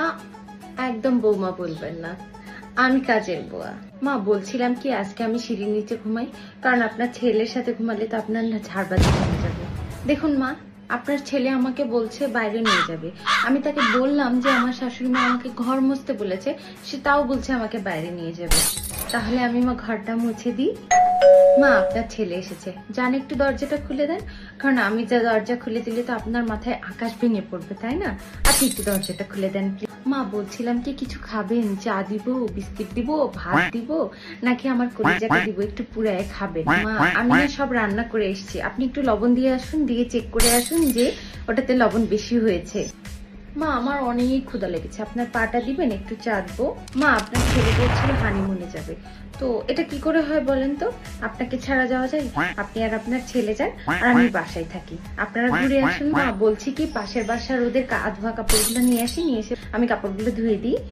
আ একদম বৌমা বলবেন না, আমি কাজের বুয়া। মা বলছিলাম কি আজকে আমি সিঁড়ির নিচে ঘুমাই, কারণ আপনার ছেলের সাথে ঘুমালে তো আপনার না ঝাড়বাতি হয়ে যাবে। দেখুন মা, আপনার ছেলে আমাকে বলছে বাইরে নিয়ে যাবে, আমি তাকে বললাম যে আমার শাশুড়ি মা আমাকে ঘর মুছতে বলেছে, সে তাও বলছে আমাকে বাইরে নিয়ে যাবে। তাহলে আমি মা ঘরটা মুছে দিই। মা আপনার ছেলে এসেছে, যান একটু দরজাটা খুলে দেন, কারণ আমি যা দরজা খুলে দিলে তো আপনার মাথায় আকাশ ভেঙে পড়বে, তাই না? আপনি একটু দরজাটা খুলে দেন প্লিজ। মা বলছিলাম কি কিছু খাবেন? চা দিব, বিস্কিট দিব, ভাত দিব, নাকি আমার কলিজাকে দিব একটু পুরায় খাবেন? মা আমি না সব রান্না করে এসেছি, আপনি একটু লবণ দিয়ে আসুন, দিয়ে চেক করে আসুন যে ওটাতে লবণ বেশি হয়েছে। মা আমার অনেক ক্ষুধা লেগেছে, আপনার পাটা দিবেন, একটু চাটবো। মা আপনার ছেলে বলছিল হানিমুনে যাবে, তো এটা কি করে হয় বলেন তো? আপনাকে ছাড়া যাওয়া যায়? আপনি আর আপনার ছেলে যান, আর আমি বাসায় থাকি, আপনারা ঘুরে আসুন। মা বলছি কি পাশের বাসার ওদের ধোয়া কাপড়গুলো নিয়ে আসি, নিয়ে এসে আমি কাপড়গুলো ধুয়ে দিই।